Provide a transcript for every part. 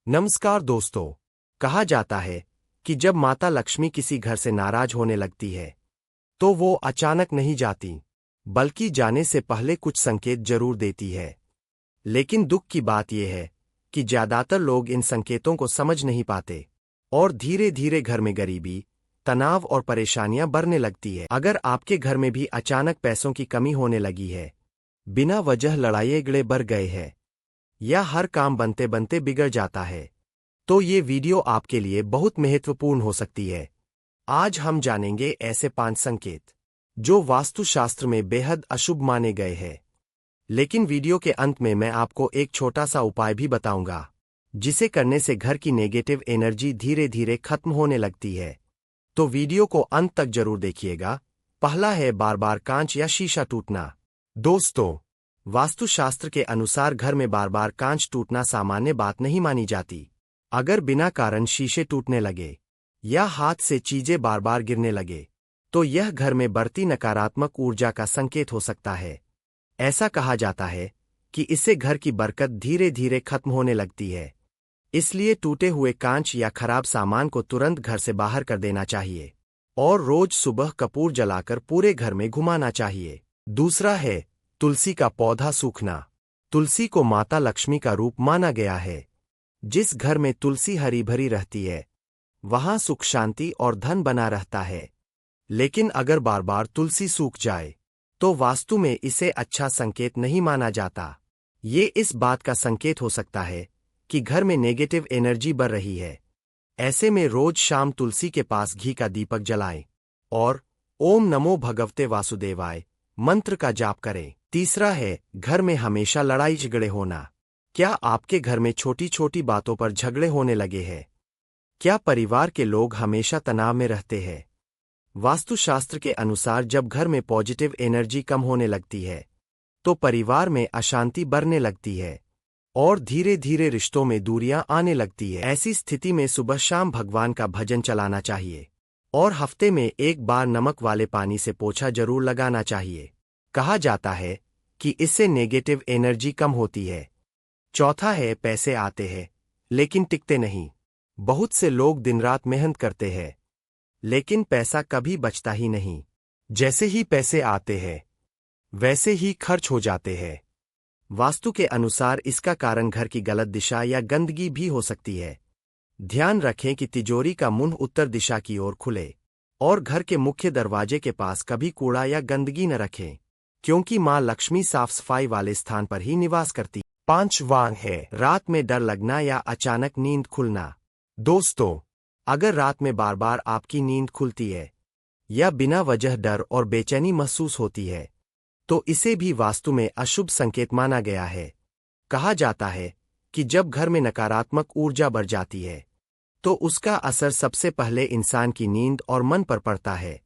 नमस्कार दोस्तों। कहा जाता है कि जब माता लक्ष्मी किसी घर से नाराज होने लगती है तो वो अचानक नहीं जाती, बल्कि जाने से पहले कुछ संकेत जरूर देती है। लेकिन दुख की बात यह है कि ज्यादातर लोग इन संकेतों को समझ नहीं पाते और धीरे धीरे घर में गरीबी, तनाव और परेशानियां बढ़ने लगती है। अगर आपके घर में भी अचानक पैसों की कमी होने लगी है, बिना वजह लड़ाई झगड़े बढ़ गए हैं या हर काम बनते बनते बिगड़ जाता है, तो ये वीडियो आपके लिए बहुत महत्वपूर्ण हो सकती है। आज हम जानेंगे ऐसे 5 संकेत जो वास्तुशास्त्र में बेहद अशुभ माने गए हैं। लेकिन वीडियो के अंत में मैं आपको एक छोटा सा उपाय भी बताऊंगा, जिसे करने से घर की नेगेटिव एनर्जी धीरे धीरे खत्म होने लगती है। तो वीडियो को अंत तक जरूर देखिएगा। पहला है बार बार कांच या शीशा टूटना। दोस्तों, वास्तुशास्त्र के अनुसार घर में बार बार कांच टूटना सामान्य बात नहीं मानी जाती। अगर बिना कारण शीशे टूटने लगे या हाथ से चीजें बार बार गिरने लगे, तो यह घर में बढ़ती नकारात्मक ऊर्जा का संकेत हो सकता है। ऐसा कहा जाता है कि इससे घर की बरकत धीरे धीरे खत्म होने लगती है। इसलिए टूटे हुए कांच या खराब सामान को तुरंत घर से बाहर कर देना चाहिए और रोज सुबह कपूर जलाकर पूरे घर में घुमाना चाहिए। दूसरा है तुलसी का पौधा सूखना। तुलसी को माता लक्ष्मी का रूप माना गया है। जिस घर में तुलसी हरी भरी रहती है, वहां सुख शांति और धन बना रहता है। लेकिन अगर बार बार तुलसी सूख जाए, तो वास्तु में इसे अच्छा संकेत नहीं माना जाता। ये इस बात का संकेत हो सकता है कि घर में नेगेटिव एनर्जी बढ़ रही है। ऐसे में रोज शाम तुलसी के पास घी का दीपक जलाएं और ओम नमो भगवते वासुदेवाय मंत्र का जाप करें। तीसरा है घर में हमेशा लड़ाई झगड़े होना। क्या आपके घर में छोटी छोटी बातों पर झगड़े होने लगे हैं? क्या परिवार के लोग हमेशा तनाव में रहते हैं? वास्तुशास्त्र के अनुसार जब घर में पॉजिटिव एनर्जी कम होने लगती है, तो परिवार में अशांति बढ़ने लगती है और धीरे धीरे रिश्तों में दूरियां आने लगती है। ऐसी स्थिति में सुबह शाम भगवान का भजन चलाना चाहिए और हफ्ते में एक बार नमक वाले पानी से पोछा जरूर लगाना चाहिए। कहा जाता है कि इससे नेगेटिव एनर्जी कम होती है। चौथा है पैसे आते हैं लेकिन टिकते नहीं। बहुत से लोग दिन रात मेहनत करते हैं, लेकिन पैसा कभी बचता ही नहीं। जैसे ही पैसे आते हैं, वैसे ही खर्च हो जाते हैं। वास्तु के अनुसार इसका कारण घर की गलत दिशा या गंदगी भी हो सकती है। ध्यान रखें कि तिजोरी का मुंह उत्तर दिशा की ओर खुले और घर के मुख्य दरवाजे के पास कभी कूड़ा या गंदगी न रखें, क्योंकि मां लक्ष्मी साफ सफाई वाले स्थान पर ही निवास करती। 5वां है रात में डर लगना या अचानक नींद खुलना। दोस्तों, अगर रात में बार बार आपकी नींद खुलती है या बिना वजह डर और बेचैनी महसूस होती है, तो इसे भी वास्तु में अशुभ संकेत माना गया है। कहा जाता है कि जब घर में नकारात्मक ऊर्जा बढ़ जाती है, तो उसका असर सबसे पहले इंसान की नींद और मन पर पड़ता है।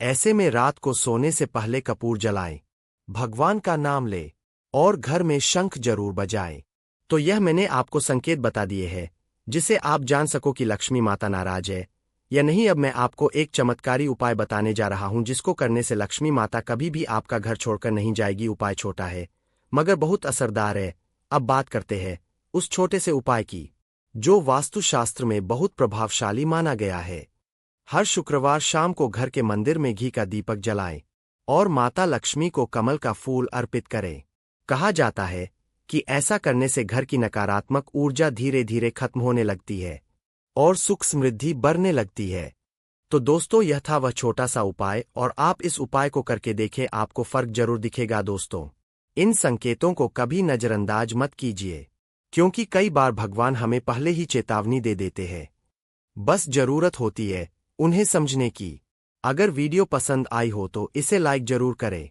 ऐसे में रात को सोने से पहले कपूर जलाएं, भगवान का नाम ले और घर में शंख जरूर बजाएं। तो यह मैंने आपको संकेत बता दिए हैं, जिसे आप जान सको कि लक्ष्मी माता नाराज है या नहीं। अब मैं आपको एक चमत्कारी उपाय बताने जा रहा हूं, जिसको करने से लक्ष्मी माता कभी भी आपका घर छोड़कर नहीं जाएगी। उपाय छोटा है मगर बहुत असरदार है। अब बात करते हैं उस छोटे से उपाय की, जो वास्तुशास्त्र में बहुत प्रभावशाली माना गया है। हर शुक्रवार शाम को घर के मंदिर में घी का दीपक जलाएं और माता लक्ष्मी को कमल का फूल अर्पित करें। कहा जाता है कि ऐसा करने से घर की नकारात्मक ऊर्जा धीरे धीरे खत्म होने लगती है और सुख समृद्धि बढ़ने लगती है। तो दोस्तों, यह था वह छोटा सा उपाय और आप इस उपाय को करके देखें, आपको फर्क जरूर दिखेगा। दोस्तों, इन संकेतों को कभी नजरअंदाज मत कीजिए, क्योंकि कई बार भगवान हमें पहले ही चेतावनी दे देते हैं। बस जरूरत होती है उन्हें समझने की। अगर वीडियो पसंद आई हो तो इसे लाइक जरूर करें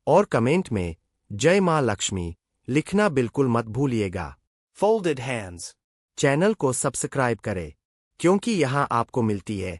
और कमेंट में जय मां लक्ष्मी लिखना बिल्कुल मत भूलिएगा। फोल्डेड हैंड्स चैनल को सब्सक्राइब करें, क्योंकि यहां आपको मिलती है